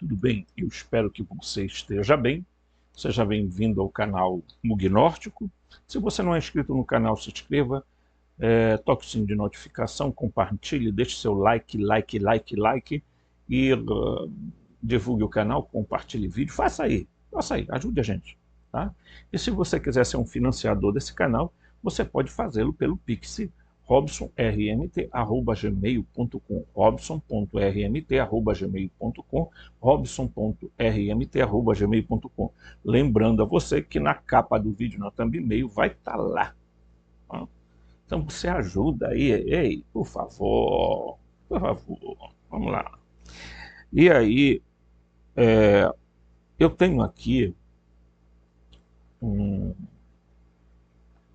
tudo bem? Eu espero que você esteja bem. Seja bem-vindo ao canal Mugnórdico. Se você não é inscrito no canal, se inscreva, toque o sininho de notificação, compartilhe, deixe seu like e divulgue o canal, compartilhe vídeo, faça aí, ajude a gente, tá? E se você quiser ser um financiador desse canal, você pode fazê-lo pelo Pix, robsonrmt@gmail.com, robson.rmt@gmail.com, robson.rmt@gmail.com. Lembrando a você que na capa do vídeo, na thumbnail, vai estar lá. Tá? Então você ajuda aí, ei, por favor, vamos lá. E aí, eu tenho aqui um,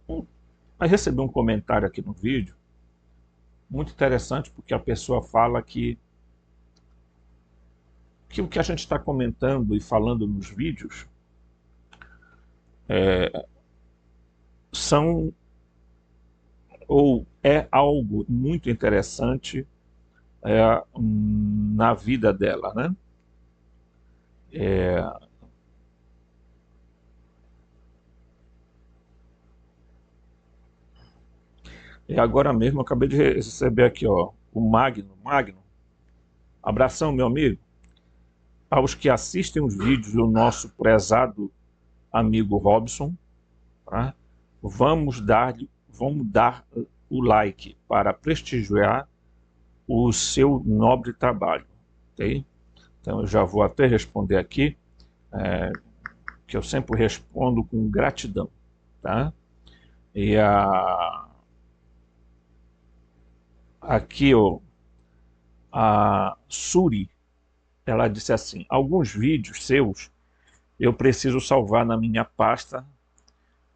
eu recebi um comentário aqui no vídeo, muito interessante, porque a pessoa fala que o que a gente está comentando e falando nos vídeos são, ou é algo muito interessante na vida dela, né? E agora mesmo eu acabei de receber aqui, ó, o Magno, abração, meu amigo. Aos que assistem os vídeos do nosso prezado amigo Robson, tá? Vamos dar o like para prestigiar o seu nobre trabalho, ok? Então eu já vou até responder aqui, que eu sempre respondo com gratidão, tá? E aqui, ó, a Suri, ela disse assim: alguns vídeos seus eu preciso salvar na minha pasta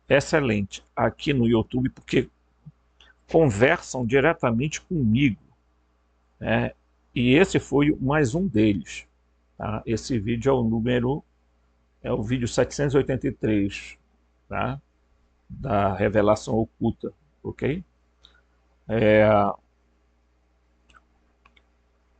excelente aqui no YouTube, porque conversam diretamente comigo, né? E esse foi mais um deles, tá? Esse vídeo é o vídeo 783, tá? Da revelação oculta, ok?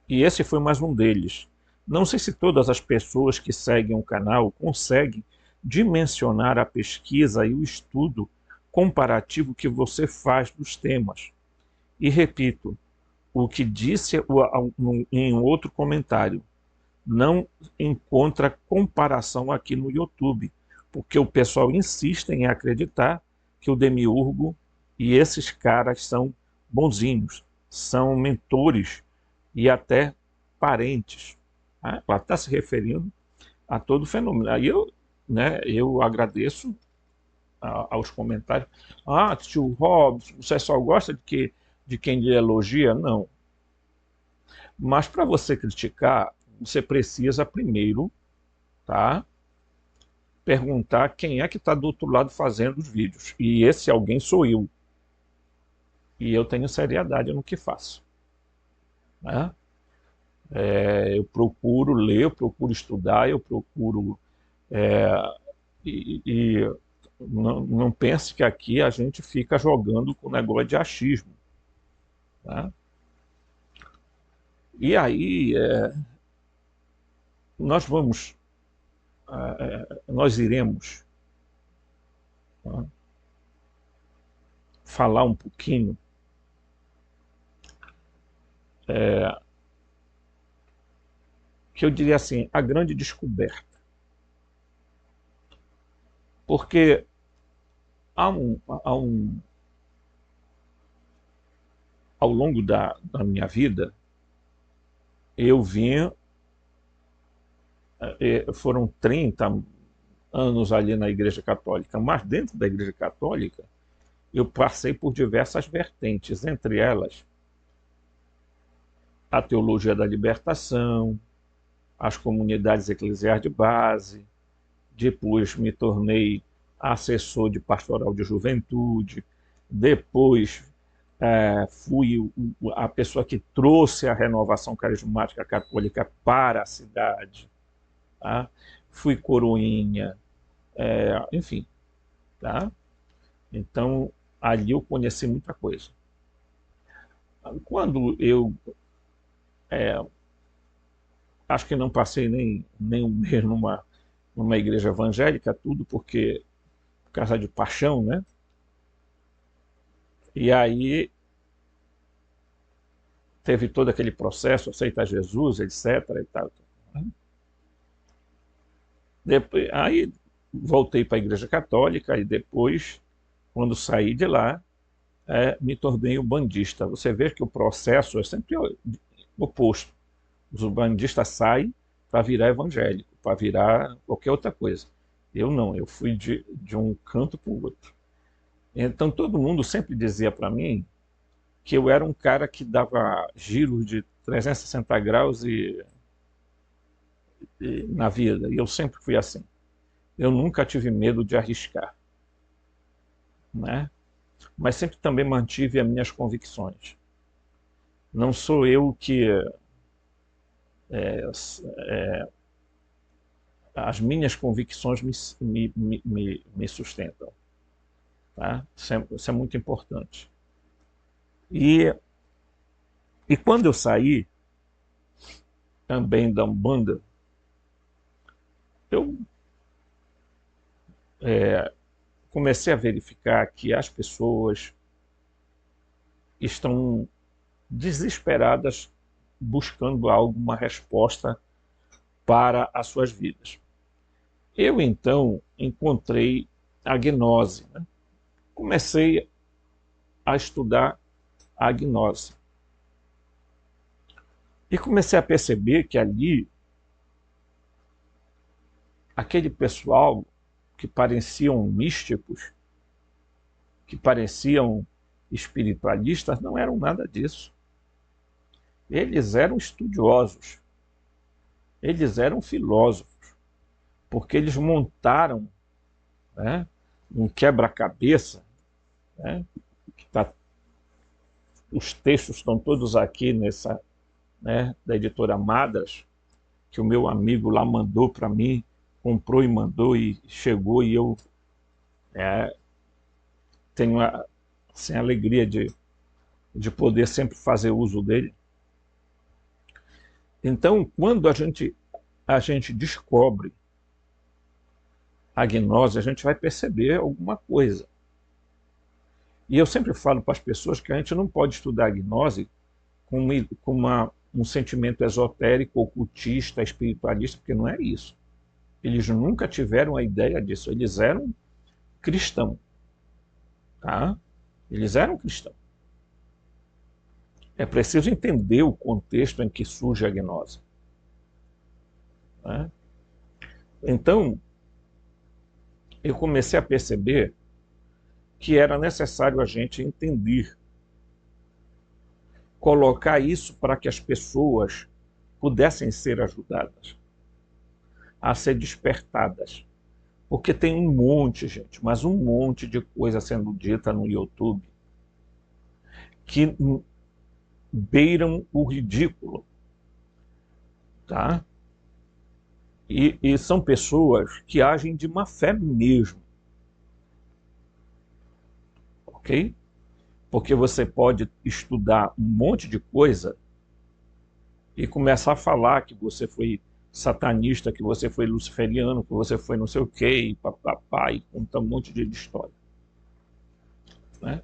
E esse foi mais um deles. Não sei se todas as pessoas que seguem o canal conseguem dimensionar a pesquisa e o estudo comparativo que você faz dos temas. E repito, o que disse em outro comentário, não encontra comparação aqui no YouTube, porque o pessoal insiste em acreditar que o Demiurgo e esses caras são bonzinhos, são mentores e até parentes. Ela está se referindo a todo o fenômeno. Aí eu agradeço aos comentários. Ah, tio Robson, você só gosta de quem lhe elogia? Não. Mas para você criticar, você precisa primeiro, tá, perguntar quem é que está do outro lado fazendo os vídeos. E esse alguém sou eu. E eu tenho seriedade no que faço, né? Eu procuro ler, eu procuro estudar, eu procuro... e não pense que aqui a gente fica jogando com o negócio de achismo, tá? E aí nós iremos, tá, falar um pouquinho que eu diria assim, a grande descoberta. Porque ao longo da minha vida, eu vim, foram 30 anos ali na Igreja Católica, mas dentro da Igreja Católica, eu passei por diversas vertentes, entre elas a teologia da libertação, as comunidades eclesiais de base, depois me tornei assessor de pastoral de juventude, depois fui a pessoa que trouxe a renovação carismática católica para a cidade, tá? Fui coroinha, enfim, tá? Então ali eu conheci muita coisa. Quando eu acho que não passei nem um mês numa igreja evangélica, tudo por causa de paixão, né? E aí teve todo aquele processo, aceitar Jesus, etc. E tal. Depois, aí voltei para a Igreja Católica e depois, quando saí de lá, me tornei um bandista. Você vê que o processo é sempre oposto. Os bandistas saem para virar evangélico, para virar qualquer outra coisa. Eu não, eu fui de um canto para o outro. Então todo mundo sempre dizia para mim que eu era um cara que dava giros de 360 graus na vida, e eu sempre fui assim. Eu nunca tive medo de arriscar, né? Mas sempre também mantive as minhas convicções. Não sou eu que as minhas convicções me sustentam, tá? Isso é muito importante. E quando eu saí também da Umbanda, eu comecei a verificar que as pessoas estão desesperadas buscando alguma resposta para as suas vidas. Eu, então, encontrei a gnose, né? Comecei a estudar a gnose. E comecei a perceber que ali, aquele pessoal que pareciam místicos, que pareciam espiritualistas, não eram nada disso. Eles eram estudiosos, eles eram filósofos, porque eles montaram, né, um quebra-cabeça, né, que os textos estão todos aqui nessa, né, da editora Madras, que o meu amigo lá mandou para mim, comprou e mandou e chegou, e eu tenho assim, a alegria de poder sempre fazer uso dele. Então, quando a gente descobre a gnose, a gente vai perceber alguma coisa. E eu sempre falo para as pessoas que a gente não pode estudar a gnose com um sentimento esotérico, ocultista, espiritualista, porque não é isso. Eles nunca tiveram a ideia disso. Eles eram cristãos, tá? Eles eram cristãos. É preciso entender o contexto em que surge a gnose, né? Então, eu comecei a perceber que era necessário a gente entender, colocar isso para que as pessoas pudessem ser ajudadas, a ser despertadas. Porque tem um monte, gente, mas um monte de coisa sendo dita no YouTube que beiram o ridículo, tá? E são pessoas que agem de má fé mesmo, ok? Porque você pode estudar um monte de coisa e começar a falar que você foi satanista, que você foi luciferiano, que você foi não sei o quê, e papapá, e conta um monte de história, né?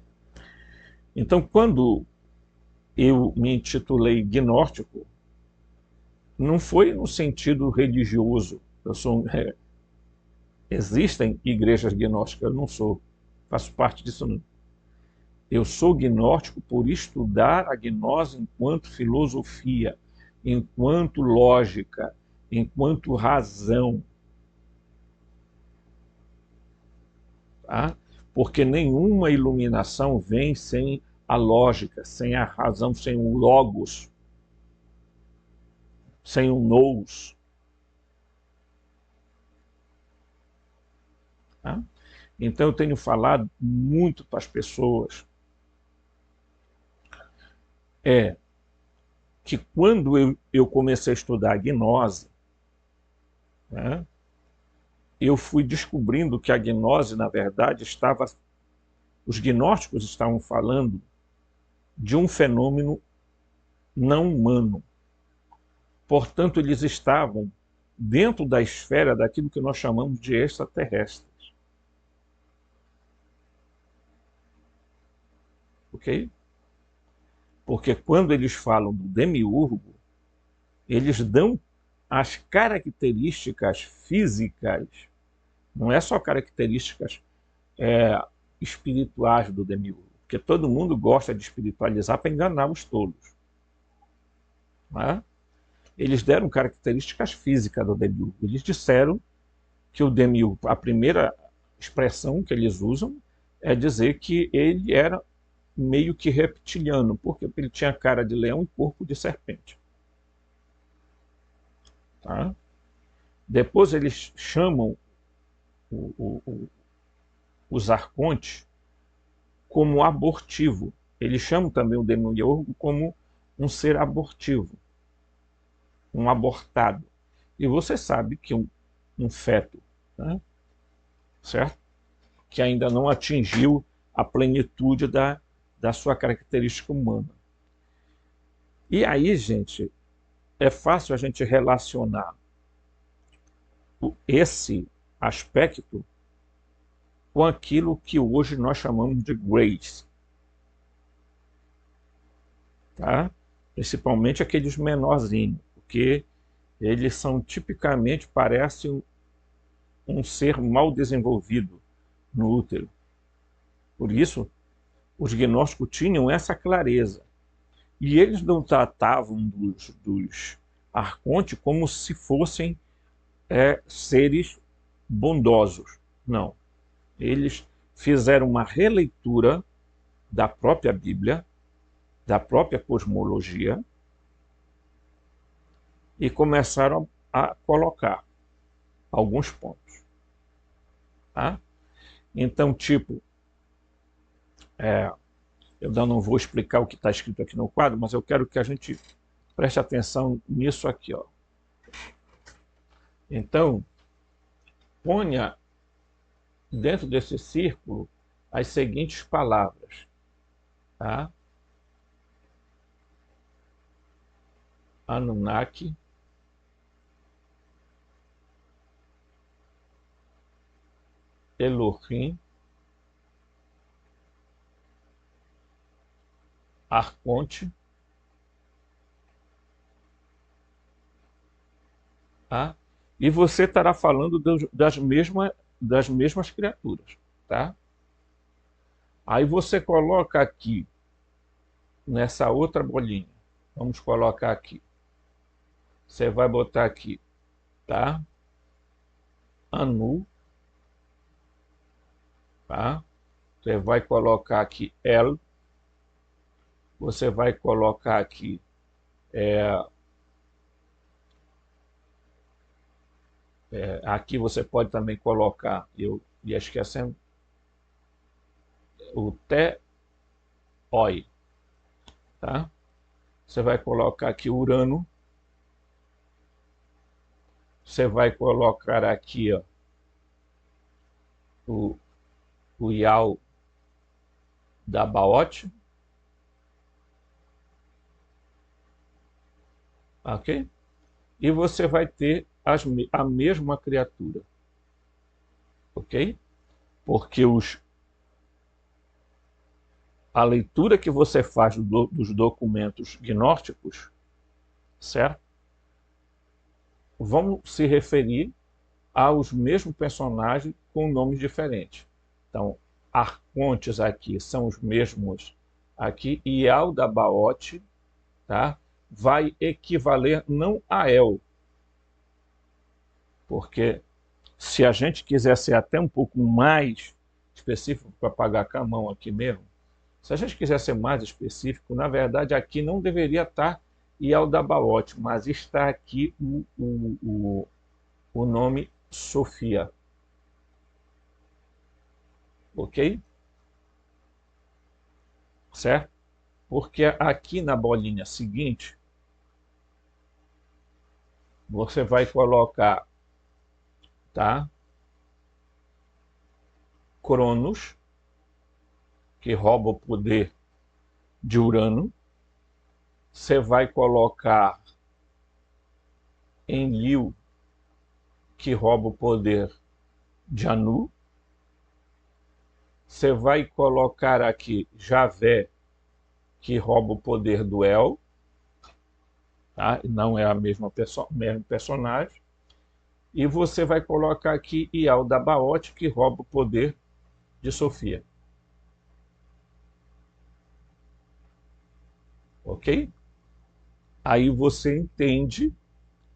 Então, quando eu me intitulei gnóstico, não foi no sentido religioso. Existem igrejas gnósticas, eu não sou, faço parte disso não. Eu sou gnóstico por estudar a gnose enquanto filosofia, enquanto lógica, enquanto razão, tá? Porque nenhuma iluminação vem sem a lógica, sem a razão, sem um logos, sem um nous, tá? Então eu tenho falado muito para as pessoas que quando eu comecei a estudar a gnose, né, eu fui descobrindo que a gnose, na verdade, os gnósticos estavam falando de um fenômeno não humano, Portanto, eles estavam dentro da esfera daquilo que nós chamamos de extraterrestres. Ok? Porque quando eles falam do demiurgo, eles dão as características físicas, não é só características espirituais do demiurgo, porque todo mundo gosta de espiritualizar para enganar os tolos. Né? Eles deram características físicas do demiurgo. Eles disseram que o demiurgo, a primeira expressão que eles usam é dizer que ele era meio que reptiliano, porque ele tinha cara de leão e corpo de serpente. Tá? Depois eles chamam os arcontes como abortivo. Eles chamam também o demiurgo como um ser abortivo, um abortado. E você sabe que um feto, né, certo? Que ainda não atingiu a plenitude da sua característica humana. E aí, gente, é fácil a gente relacionar esse aspecto com aquilo que hoje nós chamamos de Greys, tá? Principalmente aqueles menorzinhos, porque eles são tipicamente, parecem um ser mal desenvolvido no útero. Por isso, os gnósticos tinham essa clareza. E eles não tratavam dos arcontes como se fossem seres bondosos. Não. Eles fizeram uma releitura da própria Bíblia, da própria cosmologia, e começaram a colocar alguns pontos. Tá? Então, tipo, eu não vou explicar o que está escrito aqui no quadro, mas eu quero que a gente preste atenção nisso aqui. Ó. Então, ponha dentro desse círculo as seguintes palavras. Tá? Anunnaki, Elohim, arconte, tá? E você estará falando das mesmas criaturas. Tá? Aí você coloca aqui, nessa outra bolinha, vamos colocar aqui. Você vai botar aqui, tá? Anu, tá? Você vai colocar aqui El, você vai colocar aqui aqui você pode também colocar, eu ia esquecendo, o Te-Oi, tá? Você vai colocar aqui Urano, você vai colocar aqui ó, o Iau da Baote, ok? E você vai ter a mesma criatura, ok? Porque a leitura que você faz dos documentos gnósticos, certo? Vão se referir aos mesmos personagens com nomes diferentes. Então, arcontes aqui são os mesmos aqui, e Iau da Baote, tá? Vai equivaler não a El, porque se a gente quiser ser até um pouco mais específico, para pagar com a mão aqui mesmo, se a gente quiser ser mais específico, na verdade aqui não deveria estar Iau da Baote, mas está aqui o nome Sofia. Ok? Certo? Porque aqui na bolinha seguinte, você vai colocar, tá? Cronos, que rouba o poder de Urano. Você vai colocar Enlil, que rouba o poder de Anu. Você vai colocar aqui Javé, que rouba o poder do El, tá? Não é a mesmo personagem. E você vai colocar aqui Ialdabaoth, que rouba o poder de Sofia. Ok? Aí você entende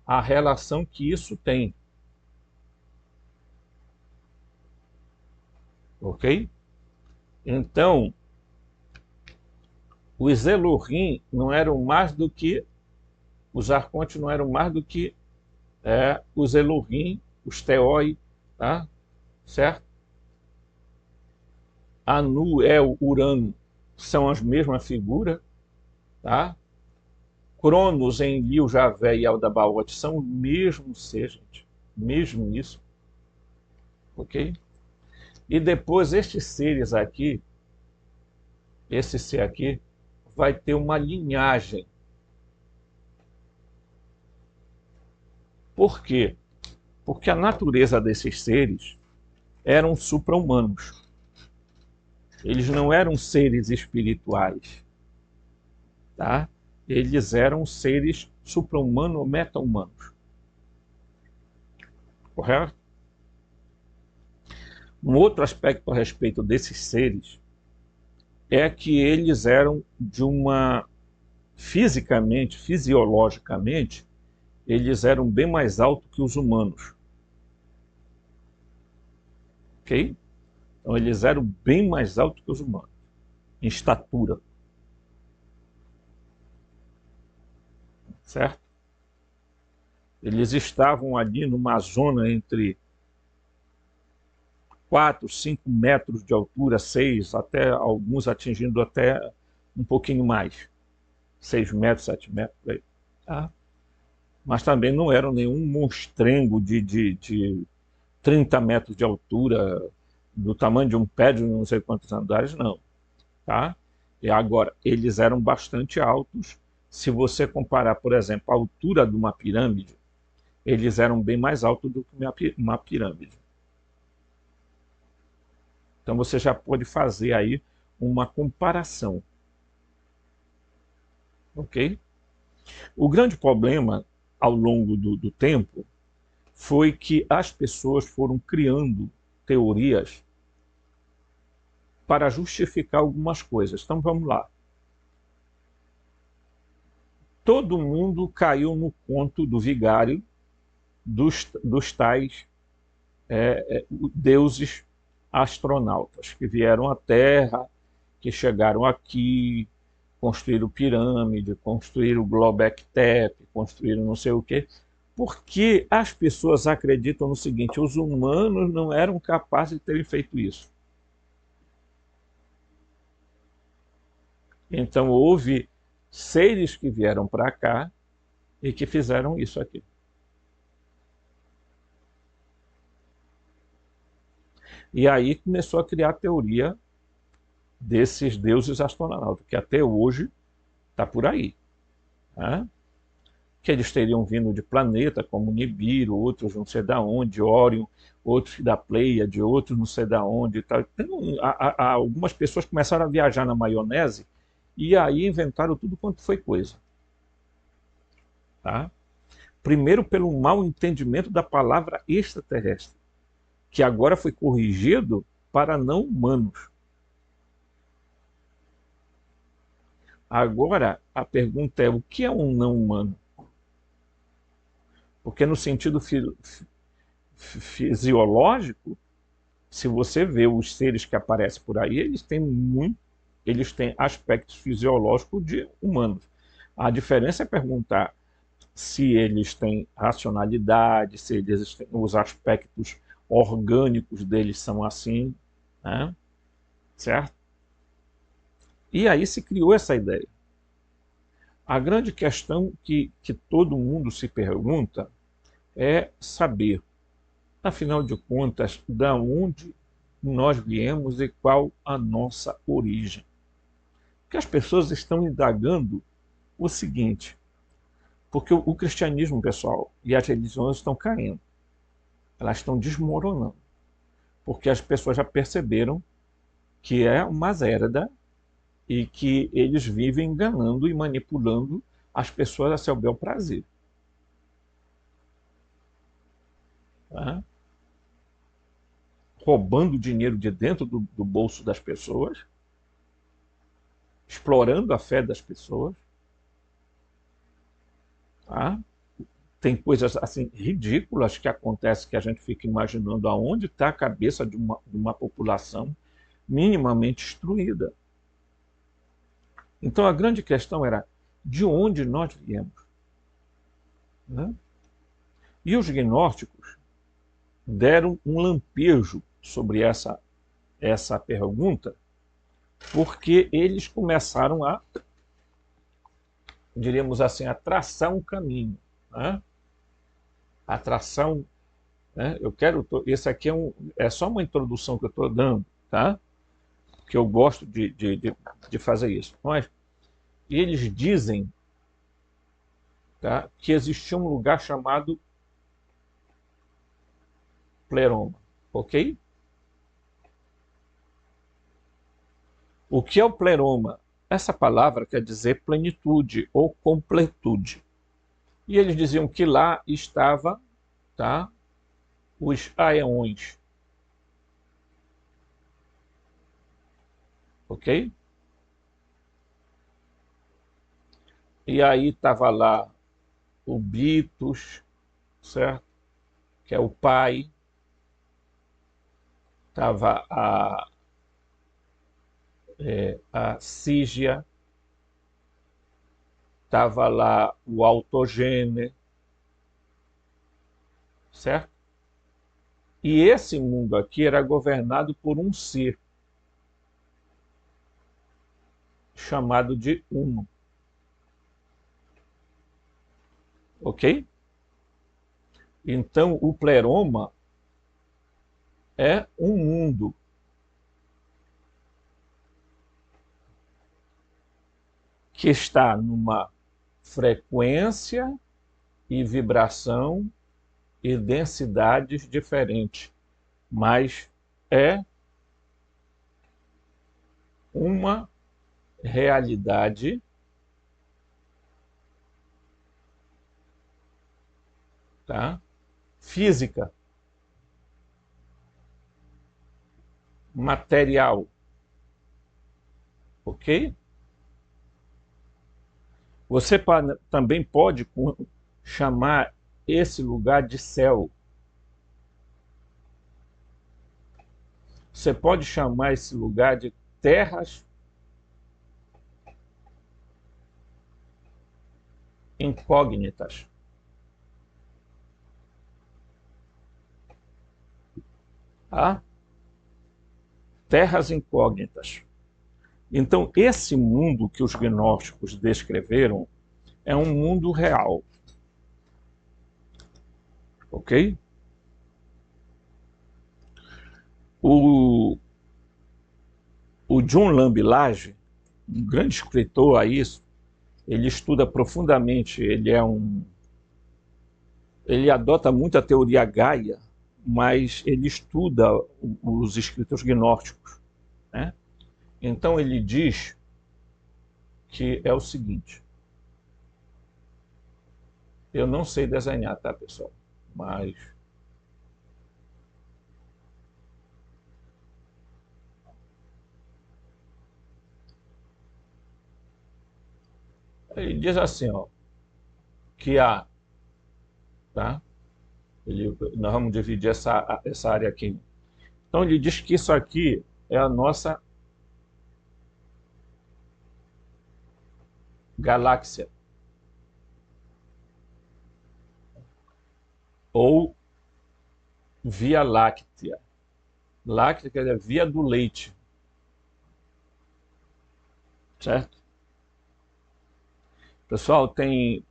a relação que isso tem. Ok? Então, os Elohim não eram mais do que, os arcontes não eram mais do que os Elohim, os Teoi, tá? Certo? Anu, El, Urano são as mesmas figuras, tá? Cronos, Enlil, Javé e Aldabaoth são o mesmo ser, gente. Mesmo isso. Ok? E depois estes seres aqui, esse ser aqui, vai ter uma linhagem. Por quê? Porque a natureza desses seres eram supra-humanos. Eles não eram seres espirituais, tá? Eles eram seres supra-humanos ou meta-humanos. Correto? Um outro aspecto a respeito desses seres é que eles eram de uma... fisicamente, fisiologicamente, eles eram bem mais altos que os humanos. Ok? Então eles eram bem mais altos que os humanos, em estatura. Certo? Eles estavam ali numa zona entre 4, 5 metros de altura, 6, até alguns atingindo até um pouquinho mais. 6 metros, 7 metros. Aí, tá? Mas também não eram nenhum monstrengo de 30 metros de altura, do tamanho de um pé de não sei quantos andares, não. Tá? E agora, eles eram bastante altos. Se você comparar, por exemplo, a altura de uma pirâmide, eles eram bem mais altos do que uma pirâmide. Então você já pode fazer aí uma comparação. Ok? O grande problema ao longo do tempo foi que as pessoas foram criando teorias para justificar algumas coisas. Então vamos lá. Todo mundo caiu no conto do vigário dos tais deuses astronautas que vieram à Terra, que chegaram aqui, construíram pirâmide, construíram Göbekli Tepe, construíram não sei o quê, porque as pessoas acreditam no seguinte: os humanos não eram capazes de terem feito isso. Então houve seres que vieram para cá e que fizeram isso aqui. E aí começou a criar a teoria desses deuses astronautas, que até hoje está por aí. Né? Que eles teriam vindo de planeta como Nibiru, outros não sei da onde, Órion, outros da Pleiade, outros não sei da onde. Tal. Então, algumas pessoas começaram a viajar na maionese e aí inventaram tudo quanto foi coisa. Tá? Primeiro pelo mau entendimento da palavra extraterrestre, que agora foi corrigido para não humanos. Agora a pergunta é: o que é um não humano? Porque no sentido fisiológico, se você vê os seres que aparecem por aí, eles têm aspectos fisiológicos de humanos. A diferença é perguntar se eles têm racionalidade, se eles têm, os aspectos orgânicos deles são assim, né? Certo? E aí se criou essa ideia. A grande questão que todo mundo se pergunta é saber, afinal de contas, de onde nós viemos e qual a nossa origem. Porque as pessoas estão indagando o seguinte: Porque o cristianismo, pessoal, e as religiões estão caindo. Elas estão desmoronando. Porque as pessoas já perceberam que é uma zerda e que eles vivem enganando e manipulando as pessoas a seu bel prazer. Tá? Roubando dinheiro de dentro do bolso das pessoas, explorando a fé das pessoas. Tá? Tem coisas assim ridículas que acontecem que a gente fica imaginando aonde está a cabeça de uma população minimamente instruída. Então a grande questão era de onde nós viemos. Né? E os gnósticos deram um lampejo sobre essa pergunta, porque eles começaram a, diríamos assim, a traçar um caminho. Né? A tração, né? Esse aqui é só uma introdução que eu estou dando, tá? Que eu gosto de fazer isso. Mas eles dizem, tá, que existia um lugar chamado pleroma, ok? O que é o pleroma? Essa palavra quer dizer plenitude ou completude. E eles diziam que lá estava, tá, os aeões. Ok? E aí estava lá o Bitos, certo? Que é o pai. Estava a Sígia. Estava lá o Autogêne, certo? E esse mundo aqui era governado por um ser chamado de Uno. Ok? Então, o pleroma é um mundo que está numa frequência e vibração e densidades diferentes, mas é uma realidade, tá, física, material, ok? Você também pode chamar esse lugar de céu. Você pode chamar esse lugar de terras incógnitas. Tá? Terras incógnitas. Então, esse mundo que os gnósticos descreveram é um mundo real. Ok? O John Lambilage, um grande escritor a isso, ele estuda profundamente, ele adota muito a teoria Gaia, mas ele estuda os escritos gnósticos. Né? Então ele diz que é o seguinte, eu não sei desenhar, tá, pessoal? Mas ele diz assim, ó, que há, tá? Nós vamos dividir essa área aqui. Então ele diz que isso aqui é a nossa galáxia, ou Via Láctea. Láctea quer dizer via do leite, certo? Pessoal, tem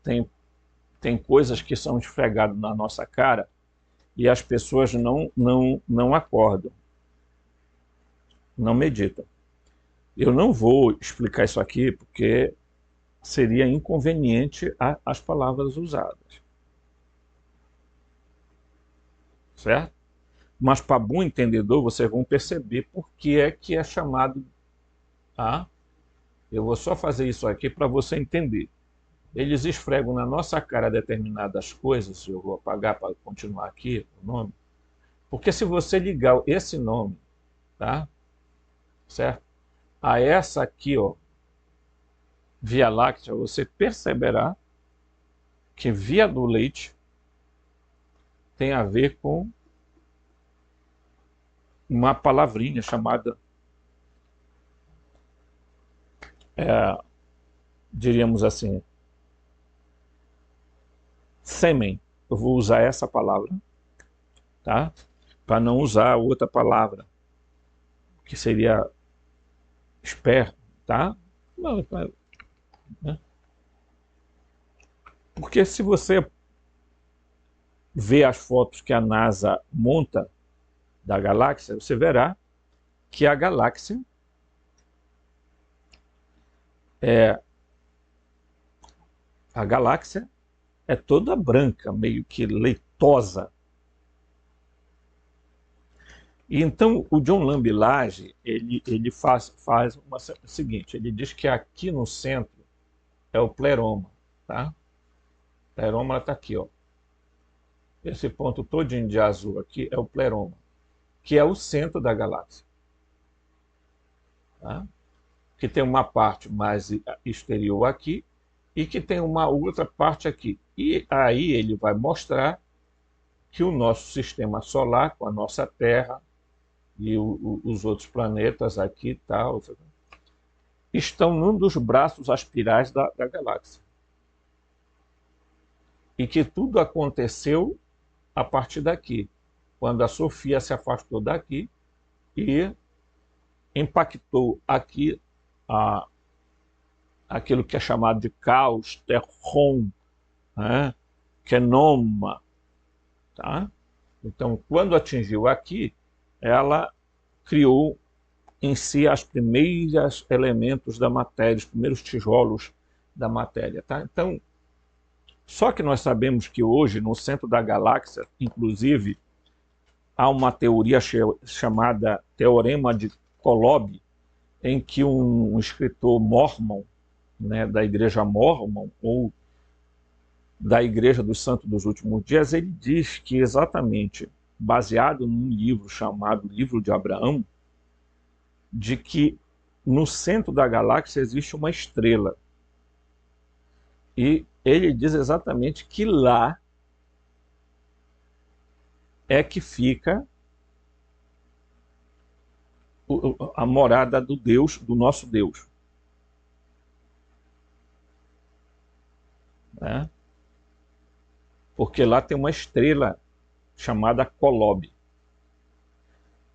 coisas que são esfregadas na nossa cara e as pessoas não acordam, não meditam. Eu não vou explicar isso aqui porque seria inconveniente as palavras usadas, certo? Mas para bom entendedor, vocês vão perceber por que é chamado. Ah, eu vou só fazer isso aqui para você entender. Eles esfregam na nossa cara determinadas coisas, eu vou apagar para continuar aqui o nome, porque se você ligar esse nome, tá? Certo? A essa aqui, ó, Via Láctea, você perceberá que Via do Leite tem a ver com uma palavrinha chamada, diríamos assim, sêmen. Eu vou usar essa palavra, tá? Para não usar outra palavra, que seria esperma, tá? Né? Porque se você vê as fotos que a NASA monta da galáxia, você verá que a galáxia é toda branca, meio que leitosa. E então o John Lambilage, ele faz o seguinte, ele diz que aqui no centro é o pleroma, tá? O pleroma está aqui, ó. Esse ponto todinho de azul aqui é o pleroma, que é o centro da galáxia, tá? Que tem uma parte mais exterior aqui e que tem uma outra parte aqui. E aí ele vai mostrar que o nosso sistema solar, com a nossa Terra e os outros planetas aqui e tal, estão num dos braços aspirais da galáxia. E que tudo aconteceu a partir daqui, quando a Sofia se afastou daqui e impactou aqui aquilo que é chamado de caos, terron, né? Kenoma, tá? Então, quando atingiu aqui, ela criou em si os primeiros elementos da matéria, os primeiros tijolos da matéria, tá? Então, só que nós sabemos que hoje, no centro da galáxia, inclusive, há uma teoria chamada Teorema de Kolob, em que um escritor mormon, né, da igreja mormon, ou da Igreja dos Santos dos Últimos Dias, ele diz que exatamente, baseado num livro chamado Livro de Abraão, de que no centro da galáxia existe uma estrela. E ele diz exatamente que lá é que fica a morada do Deus, do nosso Deus. Né? Porque lá tem uma estrela chamada Kolob.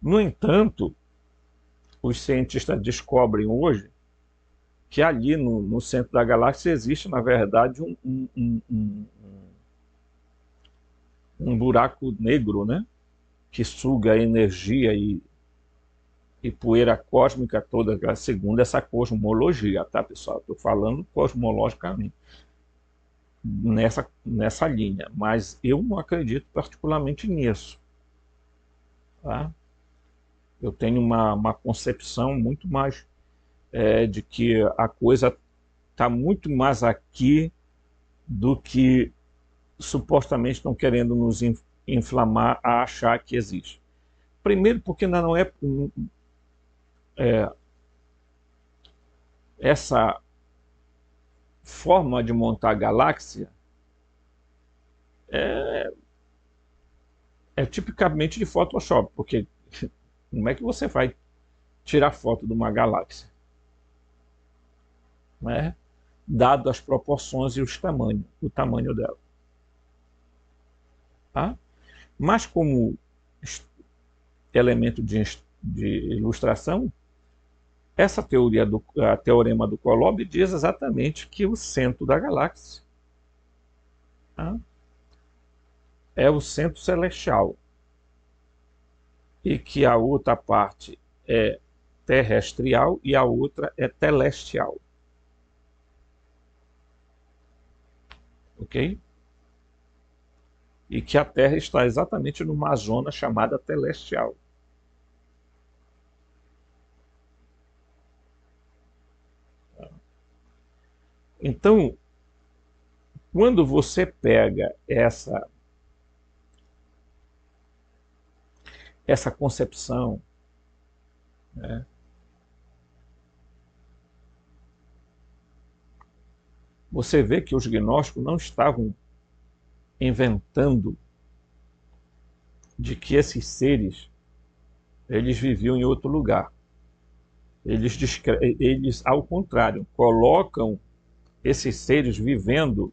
No entanto, os cientistas descobrem hoje que ali no centro da galáxia existe, na verdade, um buraco negro, né? Que suga energia e poeira cósmica toda, segundo essa cosmologia, tá, pessoal? Estou falando cosmologicamente nessa linha, mas eu não acredito particularmente nisso, tá? Eu tenho uma concepção muito mais de que a coisa está muito mais aqui do que supostamente estão querendo nos inflamar a achar que existe. Primeiro porque ainda não é essa forma de montar a galáxia é tipicamente de Photoshop, porque como é que você vai tirar foto de uma galáxia? Né? Dado as proporções e o tamanho dela. Tá? Mas como elemento de ilustração, essa teoria a teorema do Kolob diz exatamente que o centro da galáxia, tá, é o centro celestial e que a outra parte é terrestrial e a outra é telestial. ok? E que a Terra está exatamente numa zona chamada telestial. Então, quando você pega essa concepção, né, você vê que os gnósticos não estavam inventando de que esses seres eles viviam em outro lugar. Eles ao contrário, colocam esses seres vivendo,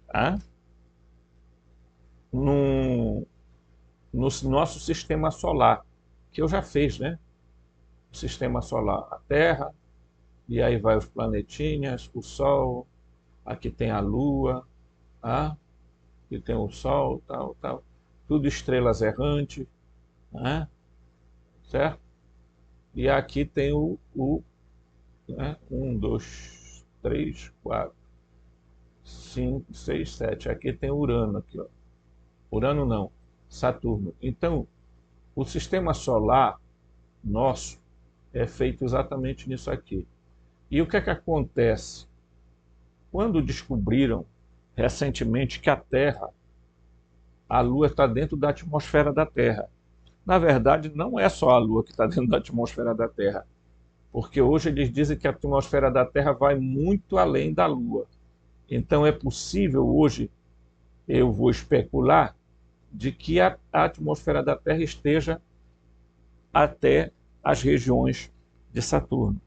tá, no nosso sistema solar, que eu já fiz, né? O sistema solar, a Terra, e aí vai os planetinhas, o Sol, aqui tem a Lua, tá? Aqui tem o Sol, tal, tal, tudo estrelas errantes, né? Certo? E aqui tem né? 1, 2, 3, 4, 5, 6, 7. Aqui tem Urano, aqui, ó. Urano não, Saturno. Então, o sistema solar nosso é feito exatamente nisso aqui. E o que é que acontece? Quando descobriram recentemente que a Terra, a Lua está dentro da atmosfera da Terra. Na verdade, não é só a Lua que está dentro da atmosfera da Terra, porque hoje eles dizem que a atmosfera da Terra vai muito além da Lua. Então é possível hoje, eu vou especular, de que a atmosfera da Terra esteja até as regiões de Saturno.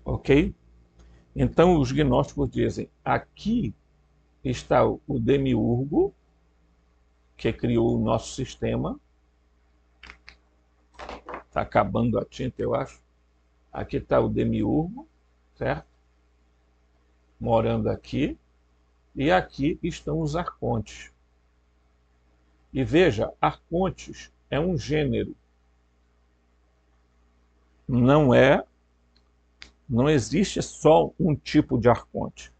Ok? Então os gnósticos dizem, aqui está o demiurgo, que criou o nosso sistema. Está acabando a tinta, eu acho. Aqui está o demiurgo, certo? Morando aqui. E aqui estão os arcontes. E veja, arcontes é um gênero. Não existe só um tipo de arconte,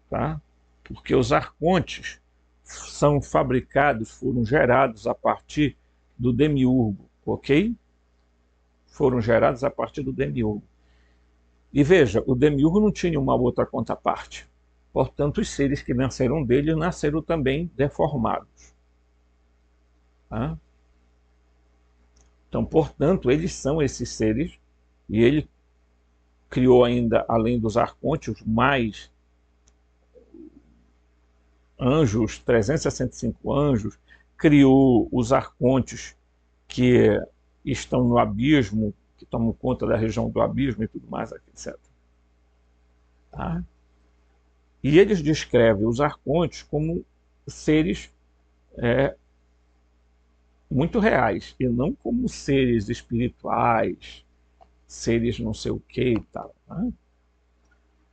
tá? Porque os arcontes são fabricados, foram gerados a partir do demiurgo, ok? Foram gerados a partir do demiurgo. E veja, o demiurgo não tinha uma outra contraparte. Portanto, os seres que nasceram dele nasceram também deformados. Tá? Então, portanto, eles são esses seres, e ele criou ainda, além dos arcontes, mais anjos, 365 anjos, criou os arcontes que estão no abismo, que tomam conta da região do abismo e tudo mais, etc. Tá? E eles descrevem os arcontes como seres muito reais, e não como seres espirituais, seres não sei o que e tal. Tá?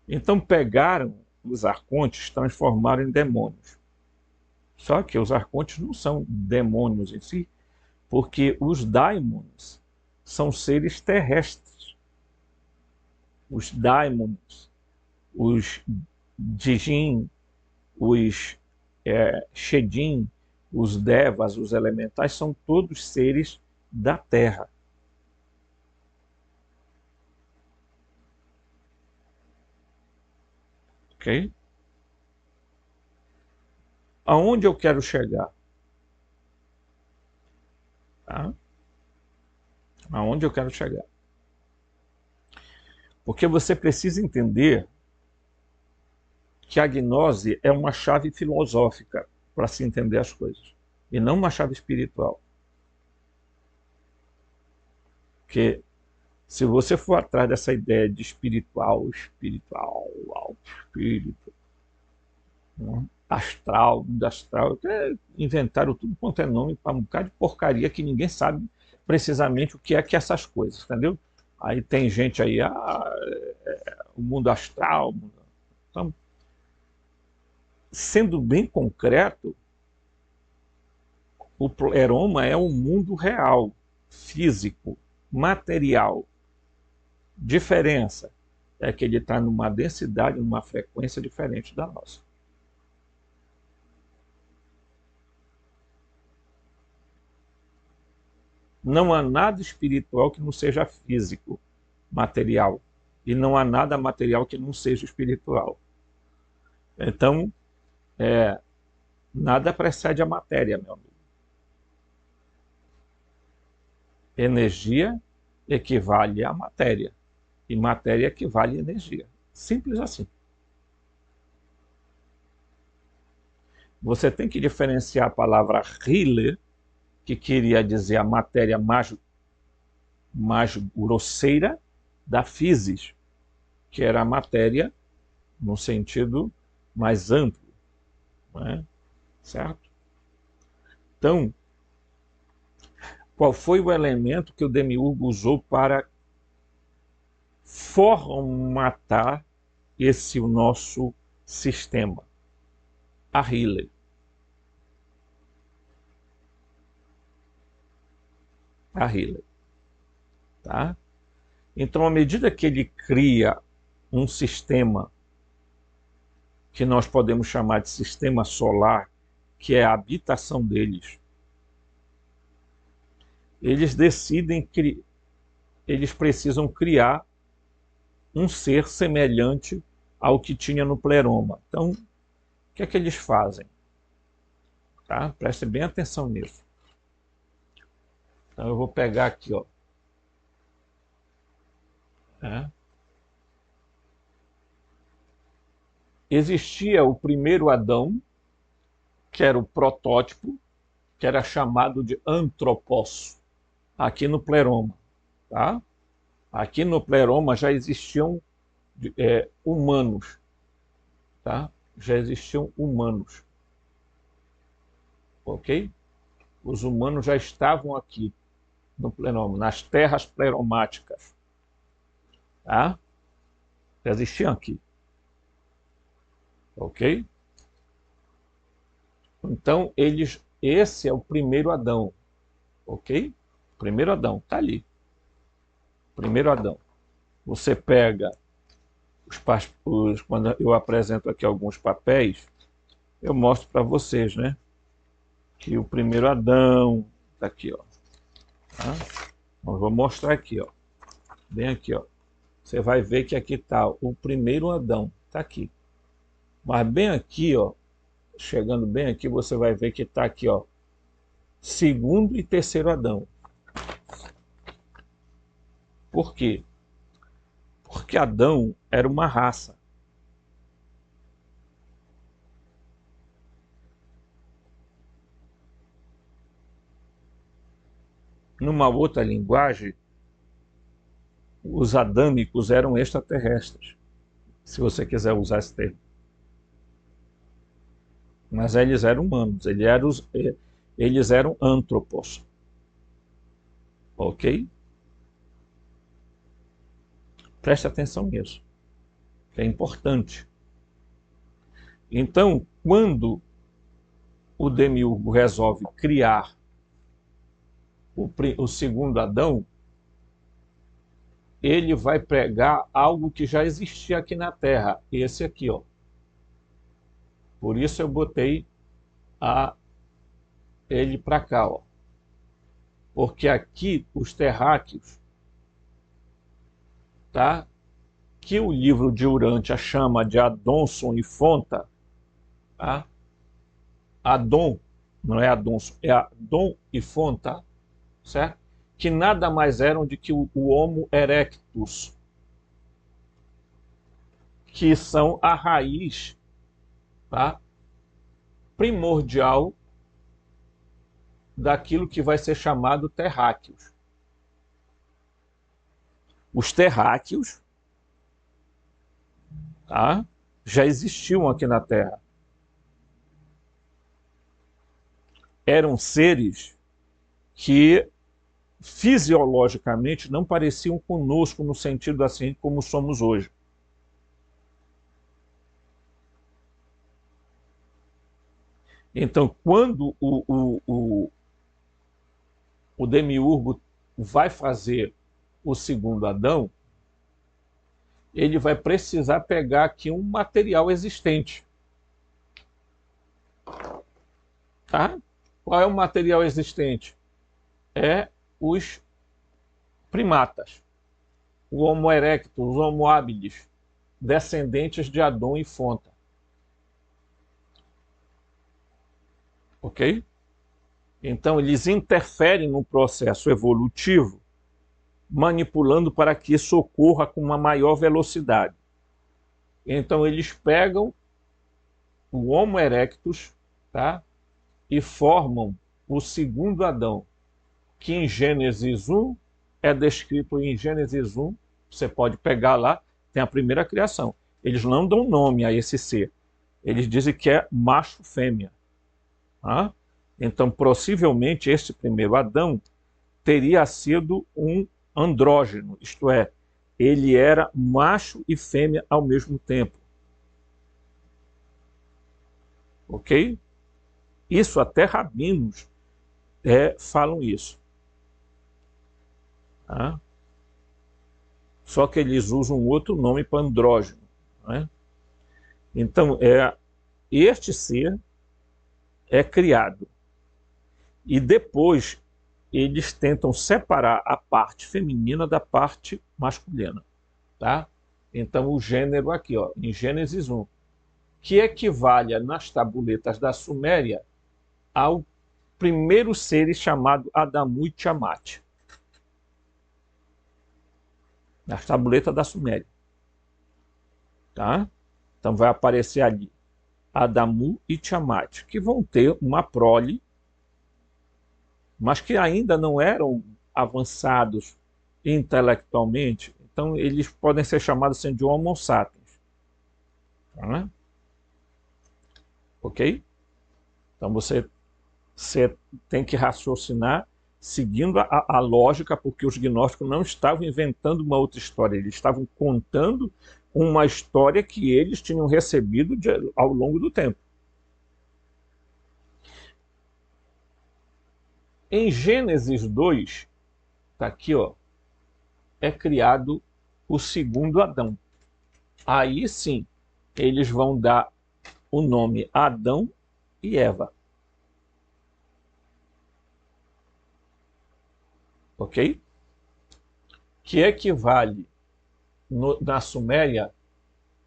Então pegaram os arcontes, transformaram em demônios. Só que os arcontes não são demônios em si, porque os daimons são seres terrestres. Os daimons, os Dijin, os Shedin, os devas, os elementais, são todos seres da Terra. Ok? Aonde eu quero chegar? Tá? Aonde eu quero chegar? Porque você precisa entender que a gnose é uma chave filosófica para se entender as coisas, e não uma chave espiritual. Porque se você for atrás dessa ideia de espiritual, espírito, né? Astral, mundo astral, até inventaram tudo quanto é nome para um bocado de porcaria que ninguém sabe precisamente o que é essas coisas, entendeu? Aí tem gente aí, o mundo astral. Então, sendo bem concreto, o pleroma é um mundo real, físico, material. Diferença: é que ele está numa densidade, numa frequência diferente da nossa. Não há nada espiritual que não seja físico, material. E não há nada material que não seja espiritual. Então, nada precede a matéria, meu amigo. Energia equivale à matéria. E matéria equivale à energia. Simples assim. Você tem que diferenciar a palavra Rile, que queria dizer a matéria mais grosseira, da physis, que era a matéria no sentido mais amplo, não é? Certo? Então, qual foi o elemento que o Demiurgo usou para formatar esse nosso sistema? A Rile. A Rile. Tá? Então, à medida que ele cria um sistema que nós podemos chamar de sistema solar, que é a habitação deles, eles decidem que eles precisam criar um ser semelhante ao que tinha no Pleroma. Então, o que é que eles fazem? Tá? Preste bem atenção nisso. Então, eu vou pegar aqui, ó. Existia o primeiro Adão, que era o protótipo, que era chamado de antropos, aqui no Pleroma. Tá? Aqui no Pleroma já existiam humanos. Tá? Já existiam humanos. Ok? Os humanos já estavam aqui no Pleroma, nas terras pleromáticas. Tá? Já existiam aqui. Ok? Então, esse é o primeiro Adão. Ok? Primeiro Adão, está ali. Primeiro Adão. Você pega quando eu apresento aqui alguns papéis, eu mostro para vocês, né? Que o primeiro Adão está aqui, ó. Tá? Então, eu vou mostrar aqui, ó. Bem aqui, ó. Você vai ver que aqui está o primeiro Adão, está aqui. Mas bem aqui, ó, chegando bem aqui, você vai ver que está aqui, ó, segundo e terceiro Adão. Por quê? Porque Adão era uma raça. Numa outra linguagem, os adâmicos eram extraterrestres, se você quiser usar esse termo. Mas eles eram humanos, eles eram antropos. Ok? Preste atenção nisso, que é importante. Então, quando o Demiurgo resolve criar o segundo Adão, ele vai pregar algo que já existia aqui na Terra, esse aqui, ó. Por isso eu botei ele para cá, ó. Porque aqui os terráqueos, tá? Que o livro de Urântia chama de Adonson e Fonta, tá? Adon, não é Adonson, é Adon e Fonta, certo? Que nada mais eram do que o Homo erectus, que são a raiz, tá? Primordial daquilo que vai ser chamado terráqueos. Os terráqueos, tá? Já existiam aqui na Terra. Eram seres que fisiologicamente não pareciam conosco no sentido assim como somos hoje. Então, quando o Demiurgo vai fazer o segundo Adão, ele vai precisar pegar aqui um material existente. Tá? Qual é o material existente? É os primatas, o Homo erectus, os Homo habilis, descendentes de Adão e Fonta. Ok? Então, eles interferem no processo evolutivo, manipulando para que isso ocorra com uma maior velocidade. Então, eles pegam o Homo erectus, tá? E formam o segundo Adão, que em Gênesis 1 é descrito em Gênesis 1, você pode pegar lá, tem a primeira criação. Eles não dão nome a esse ser. Eles dizem que é macho-fêmea. Tá? Então, possivelmente, esse primeiro Adão teria sido um andrógeno, isto é, ele era macho e fêmea ao mesmo tempo. Ok? Isso até rabinos falam isso. Tá? Só que eles usam outro nome para andrógeno. Né? Então, este ser é criado. E depois eles tentam separar a parte feminina da parte masculina. Tá? Então, o gênero aqui, ó, em Gênesis 1, que equivale nas tabuletas da Suméria ao primeiro ser chamado Adamu e Tiamat. Nas tabuletas da Suméria. Tá? Então vai aparecer ali Adamu e Tiamat, que vão ter uma prole, mas que ainda não eram avançados intelectualmente, então eles podem ser chamados assim, de Homo sapiens. Tá? Ok? Então você tem que raciocinar seguindo a lógica, porque os gnósticos não estavam inventando uma outra história, eles estavam contando uma história que eles tinham recebido ao longo do tempo. Em Gênesis 2, está aqui, ó, é criado o segundo Adão. Aí sim, eles vão dar o nome Adão e Eva. Ok? Que equivale na Suméria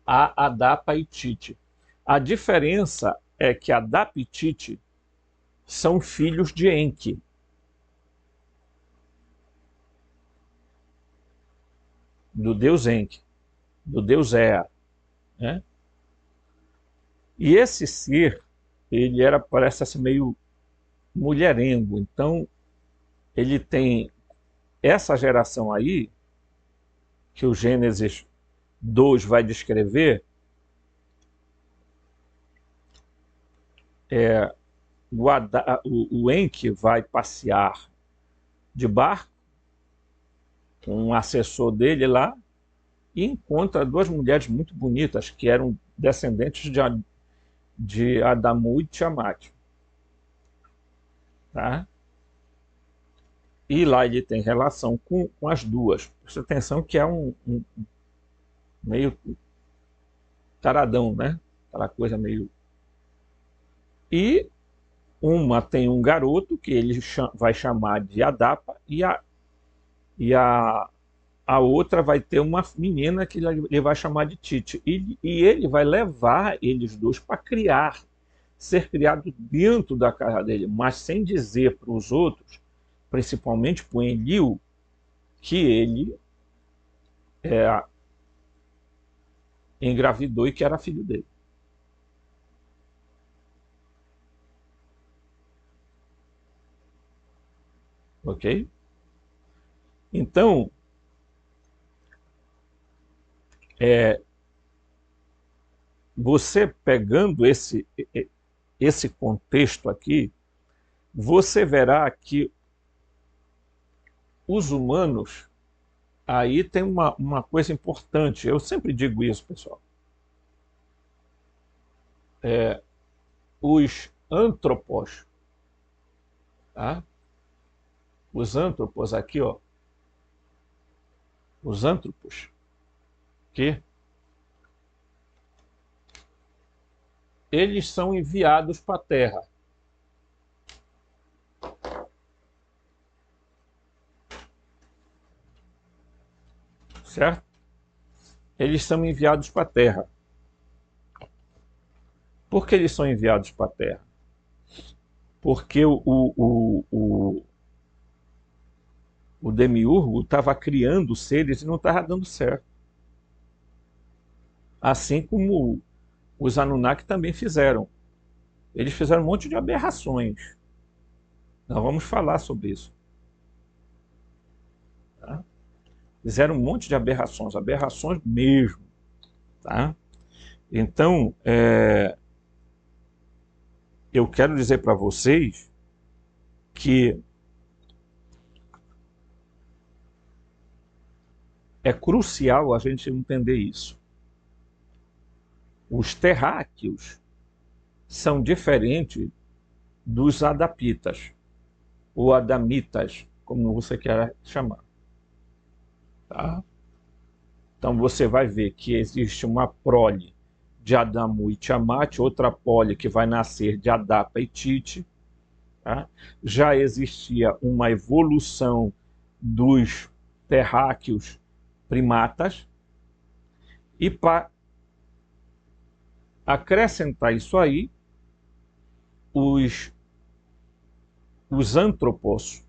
a Adapa e Tite. A diferença é que Adapa e Tite são filhos de Enki. Do deus Enki, do deus Ea. Né? E esse ser, ele parece assim, meio mulherengo. Então, ele tem essa geração aí, que o Gênesis 2 vai descrever, o Enki vai passear de barco com um assessor dele lá e encontra duas mulheres muito bonitas que eram descendentes de Adamu e Tiamat. Tá? E lá ele tem relação com as duas. Presta atenção que é um meio taradão, né? Aquela coisa meio... E uma tem um garoto que ele vai chamar de Adapa a outra vai ter uma menina que ele vai chamar de Tite. E ele vai levar eles dois para ser criado dentro da casa dele, mas sem dizer para os outros, principalmente para o Enlil, que ele engravidou e que era filho dele. Ok? Então, você pegando esse contexto aqui, você verá que os humanos, aí tem uma coisa importante, eu sempre digo isso, pessoal. Os antropos, tá? Os antropos aqui, ó, os antropos, que eles são enviados para a Terra. Certo? Eles são enviados para a Terra. Por que eles são enviados para a Terra? Porque o Demiurgo estava criando seres e não estava dando certo. Assim como os Anunnaki também fizeram. Eles fizeram um monte de aberrações. Nós vamos falar sobre isso. Tá? Fizeram um monte de aberrações, aberrações mesmo. Tá? Então, eu quero dizer para vocês que é crucial a gente entender isso. Os terráqueos são diferentes dos adapitas, ou adamitas, como você quer chamar. Tá? Então você vai ver que existe uma prole de Adamu e Tiamat, outra prole que vai nascer de Adapa e Tite. Tá? Já existia uma evolução dos terráqueos primatas, e para acrescentar isso aí, os antropos,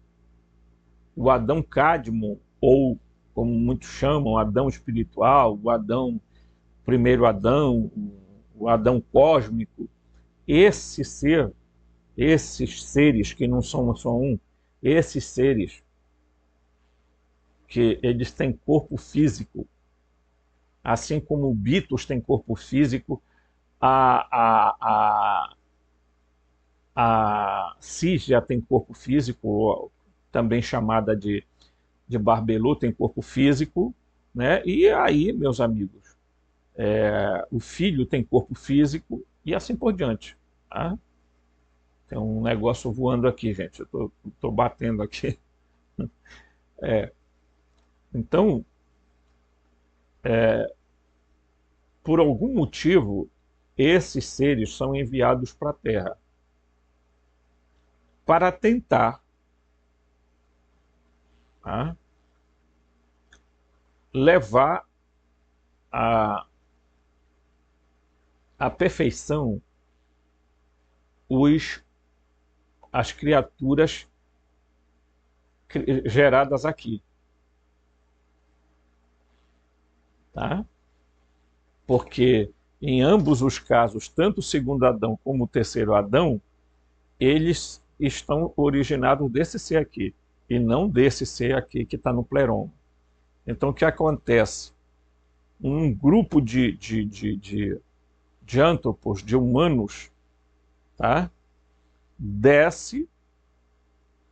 o Adão Cadmo, ou como muitos chamam, Adão espiritual, o Adão, primeiro Adão, o Adão cósmico, esses seres que não são só um, esses seres que eles têm corpo físico, assim como o Bitos tem corpo físico, a Cisja tem corpo físico, também chamada de Barbelu, tem corpo físico, né? E aí, meus amigos, o filho tem corpo físico e assim por diante. Tá? Tem um negócio voando aqui, gente. Eu tô batendo aqui. Então, por algum motivo, esses seres são enviados para a Terra para tentar, tá, levar à perfeição as criaturas geradas aqui. Tá? Porque em ambos os casos, tanto o segundo Adão como o terceiro Adão, eles estão originados desse ser aqui, e não desse ser aqui que está no pleroma. Então o que acontece? Um grupo de antropos, de humanos, tá? Desce,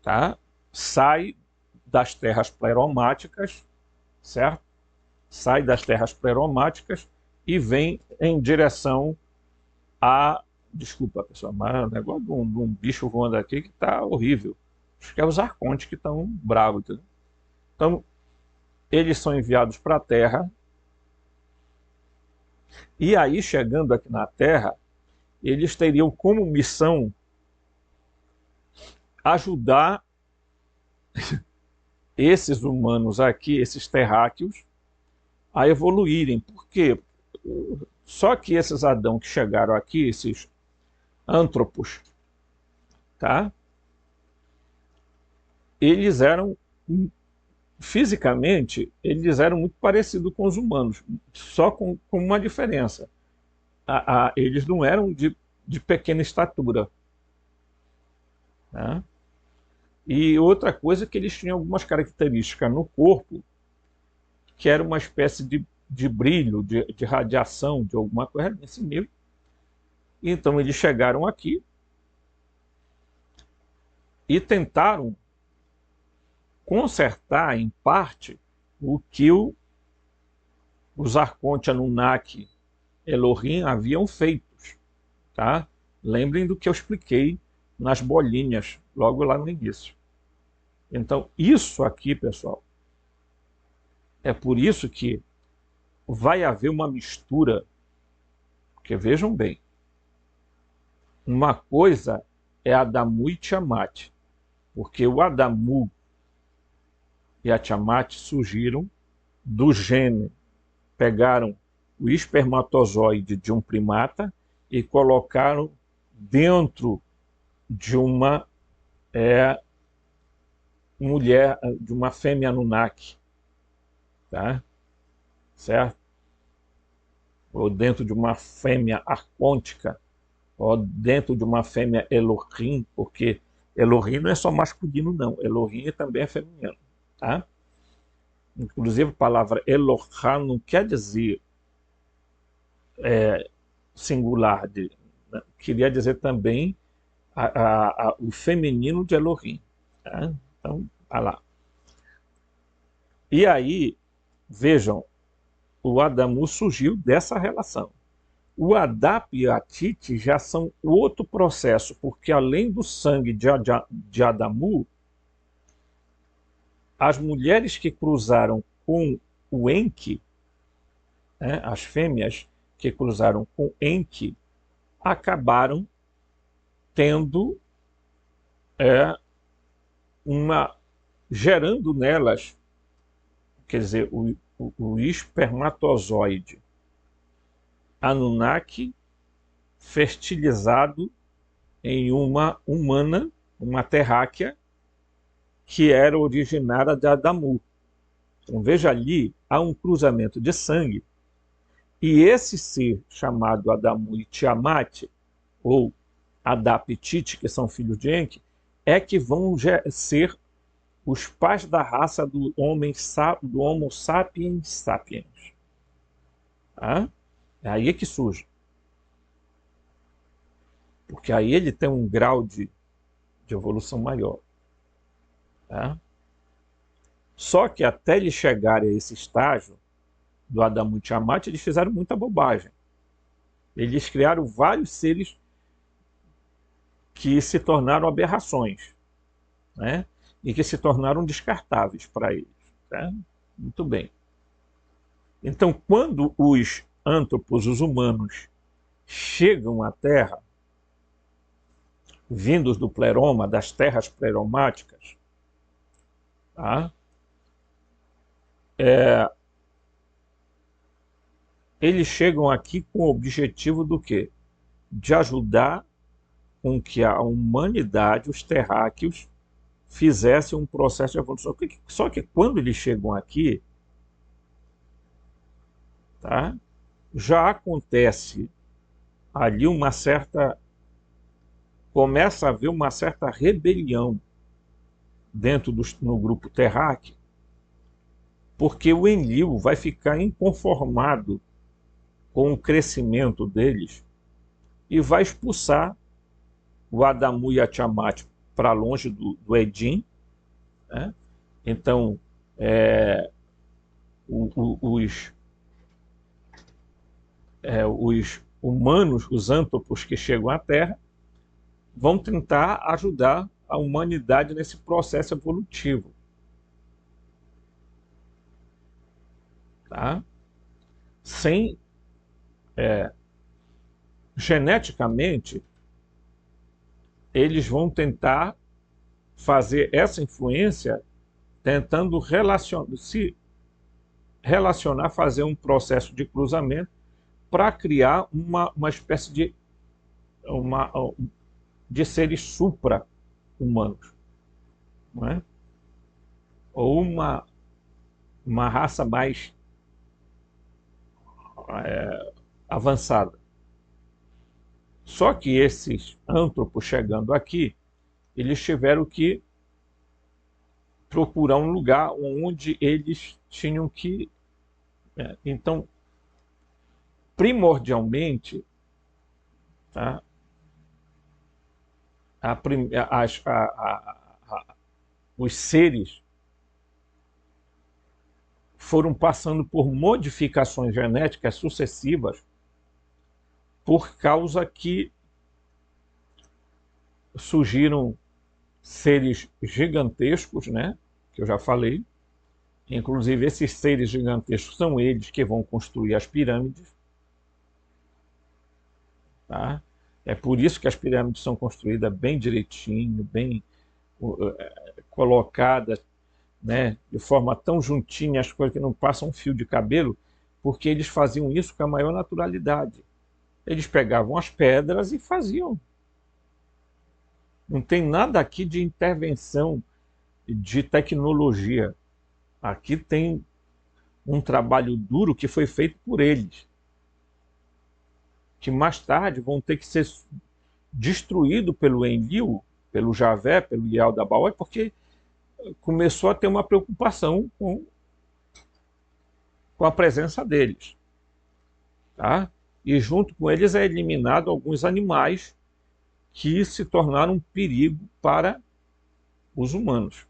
tá? Sai das terras pleromáticas, certo? Sai das terras pleromáticas e vem em direção a... Desculpa, pessoal, mas é um negócio de um bicho voando aqui que está horrível. Acho que é os arcontes que estão bravos. Entendeu? Então, eles são enviados para a Terra, e aí, chegando aqui na Terra, eles teriam como missão ajudar esses humanos aqui, esses terráqueos, a evoluírem. Por quê? Só que esses Adão que chegaram aqui, esses antropos, tá? Eles eram, fisicamente, eles eram muito parecidos com os humanos, só com uma diferença. Eles não eram de pequena estatura. Tá? E outra coisa é que eles tinham algumas características no corpo que era uma espécie de brilho, de radiação, de alguma coisa nesse nível. Então eles chegaram aqui e tentaram consertar, em parte, o que os Arconte, Anunnaki, Elohim haviam feito. Tá? Lembrem do que eu expliquei nas bolinhas, logo lá no início. Então, isso aqui, pessoal, é por isso que vai haver uma mistura, porque vejam bem, uma coisa é Adamu e Tiamat, porque o Adamu e a Tiamat surgiram do gene, pegaram o espermatozoide de um primata e colocaram dentro de uma mulher, de uma fêmea Anunnaki, tá? Certo? Ou dentro de uma fêmea arcôntica, ou dentro de uma fêmea Elohim, porque Elohim não é só masculino, não. Elohim também é feminino, tá? Inclusive, a palavra Elohá não quer dizer singular, né? Queria dizer também o feminino de Elohim. Tá? Então, olha lá. E aí, vejam, o Adamu surgiu dessa relação. O Adap e a Tite já são outro processo, porque além do sangue de Adamu, as mulheres que cruzaram com o Enki, né, as fêmeas que cruzaram com Enki, acabaram tendo gerando nelas, quer dizer, o espermatozoide Anunnaki fertilizado em uma humana, uma terráquea, que era originária de Adamu. Então veja ali, há um cruzamento de sangue, e esse ser chamado Adamu e Tiamat, ou Adap e Tite, que são filhos de Enki, é que vão ser os pais da raça do Homo sapiens sapiens. Tá? É aí que surge. Porque aí ele tem um grau de evolução maior. Tá? Só que até ele chegar a esse estágio do Adamu e Tiamat, eles fizeram muita bobagem. Eles criaram vários seres que se tornaram aberrações, né? E que se tornaram descartáveis para eles. Tá? Muito bem. Então, quando os antropos, os humanos, chegam à Terra, vindos do pleroma, das terras pleromáticas, tá? Eles chegam aqui com o objetivo do quê? De ajudar com que a humanidade, os terráqueos, fizessem um processo de evolução. Só que quando eles chegam aqui, tá? Já acontece ali começa a haver uma certa rebelião no grupo terráqueo, porque o Enlil vai ficar inconformado com o crescimento deles e vai expulsar o Adamu e a Tiamat para longe do Edim, né? Então, os humanos, os antropos que chegam à Terra, vão tentar ajudar a humanidade nesse processo evolutivo. Tá? Geneticamente, eles vão tentar fazer essa influência tentando se relacionar, fazer um processo de cruzamento para criar uma espécie de seres supra-humanos, não é? Ou uma raça mais avançada. Só que esses antropos chegando aqui, eles tiveram que procurar um lugar onde eles tinham que... Então, primordialmente, tá? Os seres foram passando por modificações genéticas sucessivas por causa que surgiram seres gigantescos, né, que eu já falei, Inclusive, esses seres gigantescos são eles que vão construir as pirâmides. Tá? É por isso que as pirâmides são construídas bem direitinho, bem colocadas, né, de forma tão juntinha, as coisas que não passam um fio de cabelo, porque eles faziam isso com a maior naturalidade. Eles pegavam as pedras e faziam. Não tem nada aqui de intervenção de tecnologia. Aqui tem um trabalho duro que foi feito por eles, que mais tarde vão ter que ser destruído pelo Enlil, pelo Javé, pelo Yaldabaoth, porque começou a ter uma preocupação com a presença deles. Tá? E junto com eles é eliminado alguns animais que se tornaram um perigo para os humanos.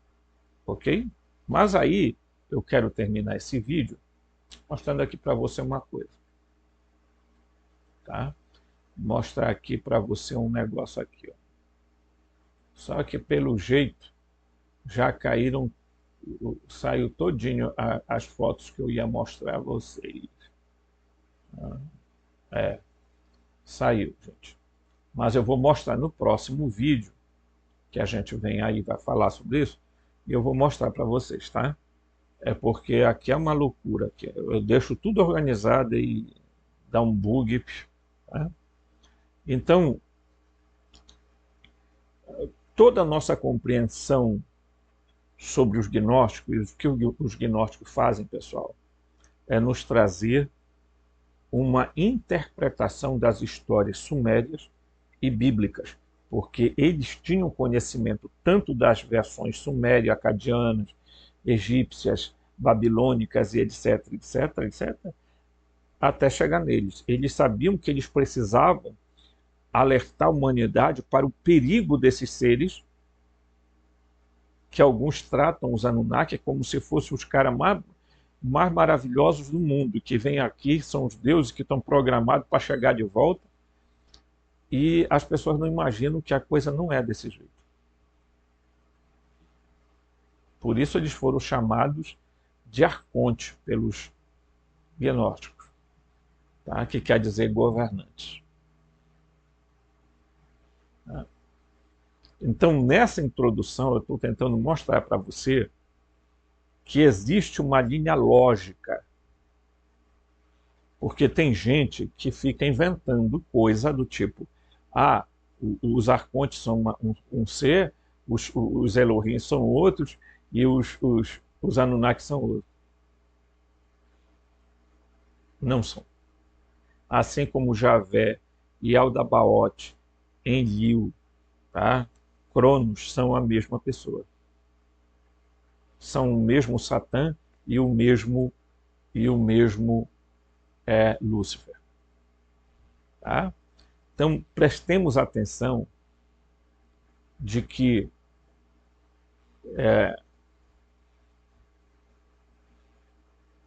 Ok? Mas aí eu quero terminar esse vídeo mostrando aqui para você uma coisa. Tá? Mostrar aqui para você um negócio aqui. Ó. Só que pelo jeito já caíram, saiu todinho as fotos que eu ia mostrar a vocês. Saiu, gente. Mas eu vou mostrar no próximo vídeo, que a gente vem aí e vai falar sobre isso, e eu vou mostrar para vocês, tá? É porque aqui é uma loucura. Aqui. Eu deixo tudo organizado e dá um bug. Tá? Então, toda a nossa compreensão sobre os gnósticos, e o que os gnósticos fazem, pessoal, é nos trazer uma interpretação das histórias sumérias e bíblicas, porque eles tinham conhecimento tanto das versões sumério, acadianas, egípcias, babilônicas e etc, etc, etc, até chegar neles. Eles sabiam que eles precisavam alertar a humanidade para o perigo desses seres, que alguns tratam os Anunnaki como se fossem os caras mais maravilhosos do mundo, que vêm aqui, são os deuses que estão programados para chegar de volta, e as pessoas não imaginam que a coisa não é desse jeito. Por isso eles foram chamados de arcontes pelos gnósticos, tá? Que quer dizer governantes. Tá? Então, nessa introdução, eu estou tentando mostrar para você que existe uma linha lógica, porque tem gente que fica inventando coisa do tipo, os arcontes são um ser, os Elohim são outros, e os Anunnaki são outros. Não são. Assim como Javé, Yaldabaoth, Enlil, tá? Cronos são a mesma pessoa. São o mesmo Satã e o mesmo Lúcifer. Tá? Então, prestemos atenção de que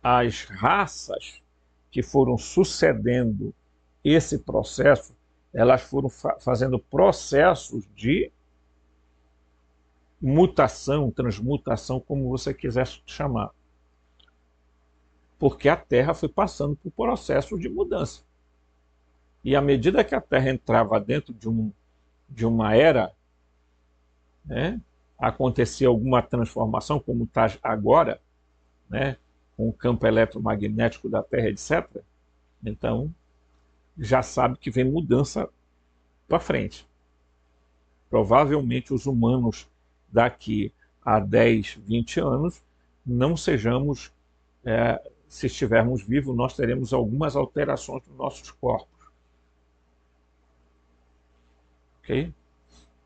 as raças que foram sucedendo esse processo, elas foram fazendo processos de mutação, transmutação, como você quiser chamar. Porque a Terra foi passando por processo de mudança. E à medida que a Terra entrava dentro de uma era, né, acontecia alguma transformação, como está agora, né, com o campo eletromagnético da Terra, etc., então já sabe que vem mudança para frente. Provavelmente os humanos daqui a 10, 20 anos não sejamos, se estivermos vivos, nós teremos algumas alterações nos nossos corpos. Ok?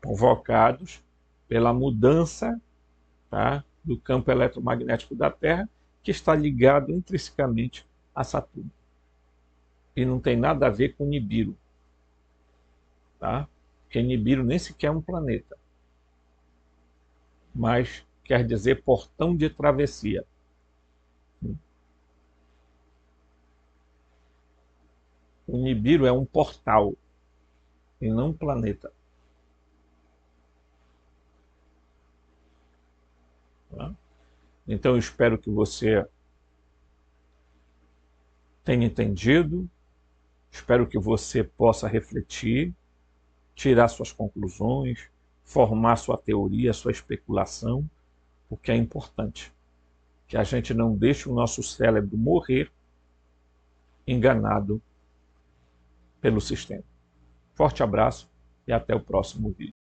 Provocados pela mudança, tá, do campo eletromagnético da Terra, que está ligado intrinsecamente a Saturno. E não tem nada a ver com Nibiru. Tá? Porque Nibiru nem sequer é um planeta. Mas quer dizer portão de travessia. O Nibiru é um portal e não um planeta. Tá? Então eu espero que você tenha entendido, espero que você possa refletir, tirar suas conclusões, formar sua teoria, sua especulação, porque é importante que a gente não deixe o nosso cérebro morrer enganado pelo sistema. Forte abraço e até o próximo vídeo.